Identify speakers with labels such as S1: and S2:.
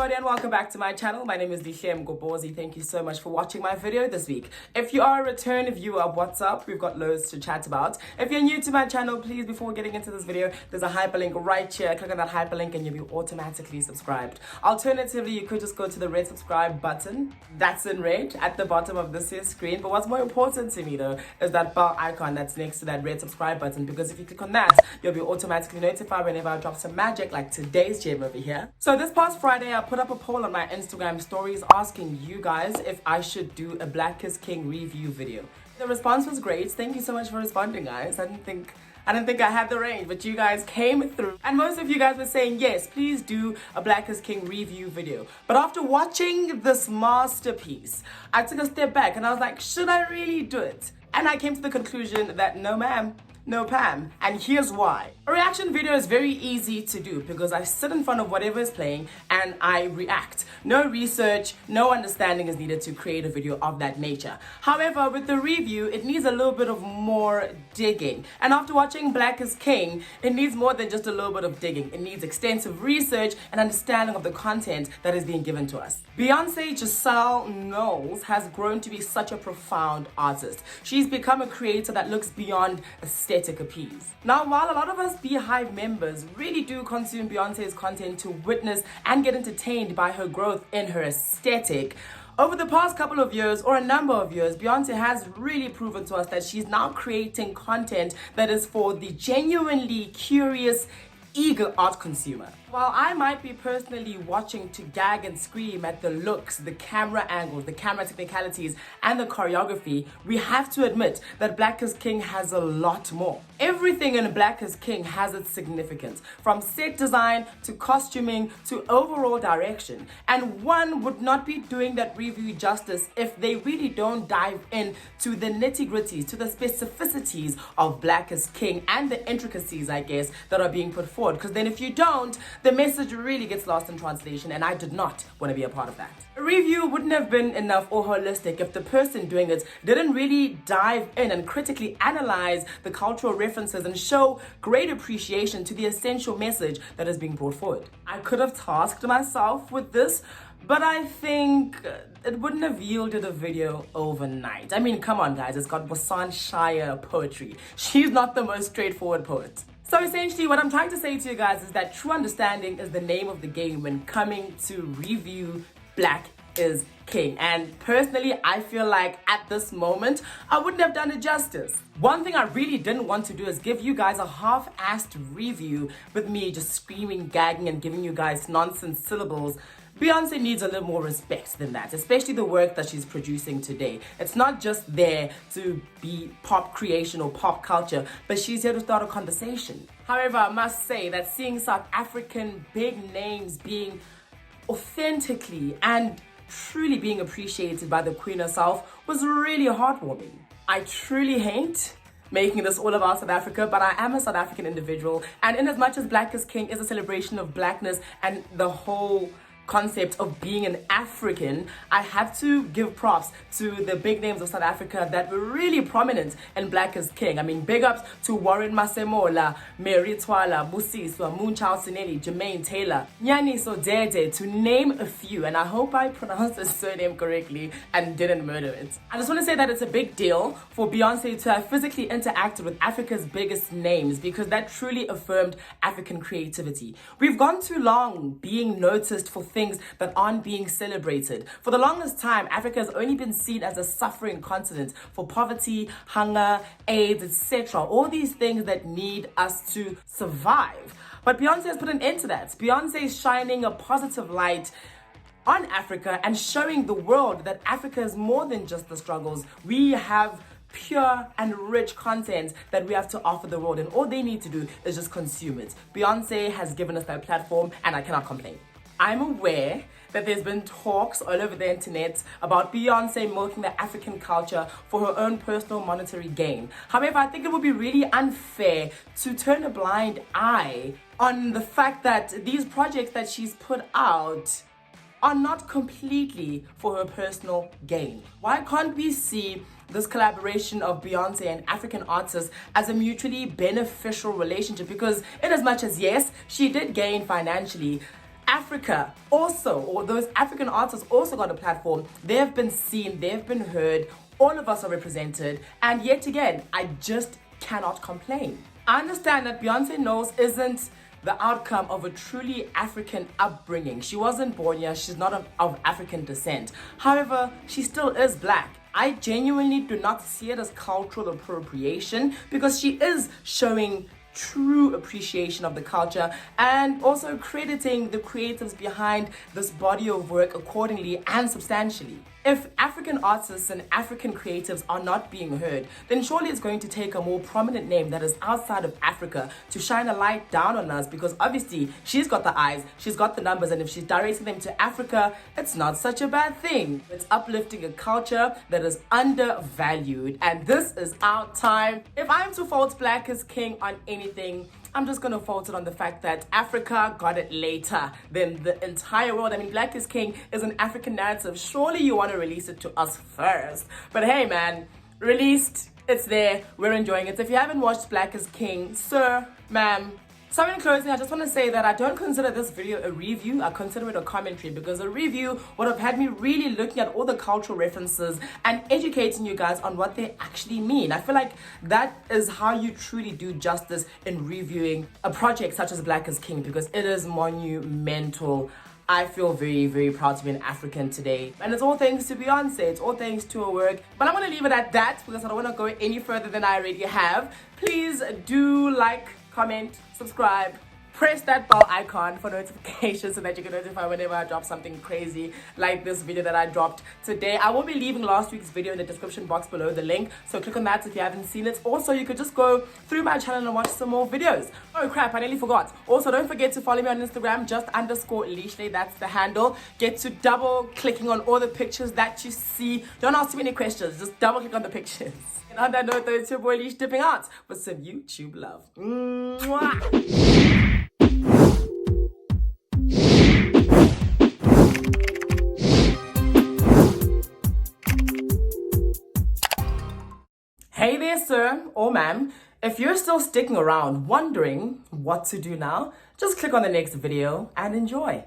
S1: everybody and welcome back to my channel. My name is Dishem Gobozi. Thank you so much for watching my video this week. If you are a return viewer, what's up? We've got loads to chat about. If you're new to my channel, please, before getting into this video, there's a hyperlink right here. Click on that hyperlink and you'll be automatically subscribed. Alternatively, you could just go to the red subscribe button. That's in red at the bottom of this here screen. But what's more important to me though is that bell icon that's next to that red subscribe button, because if you click on that, you'll be automatically notified whenever I drop some magic like today's gem over here. So this past Friday, I put up a poll on my Instagram stories asking you guys if I should do a Black is King review video. The response was great. Thank you so much for responding, guys. I didn't think I had the range, but you guys came through. And most of you guys were saying, yes, please do a Black is King review video. But after watching this masterpiece, I took a step back and I was like, should I really do it? And I came to the conclusion that no ma'am, no Pam, and here's why. A reaction video is very easy to do because I sit in front of whatever is playing and I react. No research, no understanding is needed to create a video of that nature. However, with the review, it needs a little bit of more digging. And after watching Black is King, it needs more than just a little bit of digging. It needs extensive research and understanding of the content that is being given to us. Beyonce Giselle Knowles has grown to be such a profound artist. She's become a creator that looks beyond aesthetic appease. Now, while a lot of us bey-hive members really do consume Beyonce's content to witness and get entertained by her growth in her aesthetic, over the past couple of years or a number of years, Beyonce has really proven to us that she's now creating content that is for the genuinely curious, eager art consumer. While I might be personally watching to gag and scream at the looks, the camera angles, the camera technicalities, and the choreography, we have to admit that Black is King has a lot more. Everything in Black is King has its significance, from set design to costuming to overall direction. And one would not be doing that review justice if they really don't dive in to the nitty-gritties, to the specificities of Black is King and the intricacies, I guess, that are being put forward. Because then if you don't, the message really gets lost in translation, and I did not want to be a part of that. A review wouldn't have been enough or holistic if the person doing it didn't really dive in and critically analyze the cultural references and show great appreciation to the essential message that is being brought forward. I could have tasked myself with this, but I think it wouldn't have yielded a video overnight. I mean, come on guys, it's got Bosan Shire poetry. She's not the most straightforward poet. So essentially what I'm trying to say to you guys is that true understanding is the name of the game when coming to review Black is King. And personally, I feel like at this moment, I wouldn't have done it justice. One thing I really didn't want to do is give you guys a half-assed review with me just screaming, gagging, and giving you guys nonsense syllables. Beyonce needs a little more respect than that, especially the work that she's producing today. It's not just there to be pop creation or pop culture, but she's here to start a conversation. However, I must say that seeing South African big names being authentically and truly being appreciated by the Queen herself was really heartwarming. I truly hate making this all about South Africa, but I am a South African individual, and in as much as Black is King is a celebration of blackness and the whole concept of being an African, I have to give props to the big names of South Africa that were really prominent in Black is King. I mean, big ups to Warren Masemola, Mary Twala, Busiswa, Moonchild Sinelli, Jermaine Taylor, Nyaniso Dede, to name a few, and I hope I pronounced his surname correctly and didn't murder it. I just want to say that it's a big deal for Beyonce to have physically interacted with Africa's biggest names, because that truly affirmed African creativity. We've gone too long being noticed for things that aren't being celebrated. For the longest time, Africa has only been seen as a suffering continent for poverty, hunger, AIDS, etc. All these things that need us to survive. But Beyonce has put an end to that. Beyonce is shining a positive light on Africa and showing the world that Africa is more than just the struggles. We have pure and rich content that we have to offer the world, and all they need to do is just consume it. Beyonce has given us that platform, and I cannot complain. I'm aware that there's been talks all over the internet about Beyonce milking the African culture for her own personal monetary gain. However, I think it would be really unfair to turn a blind eye on the fact that these projects that she's put out are not completely for her personal gain. Why can't we see this collaboration of Beyonce and African artists as a mutually beneficial relationship? Because in as much as yes, she did gain financially, Africa also, or those African artists also got a platform. They have been seen, they have been heard, all of us are represented, and yet again, I just cannot complain. I understand that Beyonce Knowles isn't the outcome of a truly African upbringing. She wasn't born here, she's not of African descent. However, she still is black. I genuinely do not see it as cultural appropriation because she is showing true appreciation of the culture and also crediting the creatives behind this body of work accordingly and substantially. If African artists and African creatives are not being heard, then surely it's going to take a more prominent name that is outside of Africa to shine a light down on us, because obviously she's got the eyes, she's got the numbers, and if she's directing them to Africa, it's not such a bad thing. It's uplifting a culture that is undervalued, and this is our time. If I'm to fault Black is King on anything, I'm just gonna fault it on the fact that Africa got it later than the entire world. I mean, Black is King is an African narrative. Surely you want to release it to us first. But hey, man, released, it's there, we're enjoying it. So if you haven't watched Black is King, sir, ma'am. So in closing, I just want to say that I don't consider this video a review, I consider it a commentary, because a review would have had me really looking at all the cultural references and educating you guys on what they actually mean. I feel like that is how you truly do justice in reviewing a project such as Black is King, because it is monumental. I feel very, very proud to be an African today. And it's all thanks to Beyonce, it's all thanks to her work. But I'm going to leave it at that because I don't want to go any further than I already have. Please do like, comment, subscribe, press that bell icon for notifications so that you can notify whenever I drop something crazy like this video that I dropped today. I will be leaving last week's video in the description box below, the link, so click on that if you haven't seen it. Also, you could just go through my channel and watch some more videos. Oh crap, I nearly forgot. Also, don't forget to follow me on Instagram, _Leashley, that's the handle. Get to double clicking on all the pictures that you see. Don't ask too many questions, just double click on the pictures. And on that note, though, it's your boy Leash dipping out with some YouTube love. Mwah. Hey there, sir or ma'am. If you're still sticking around wondering what to do now, just click on the next video and enjoy.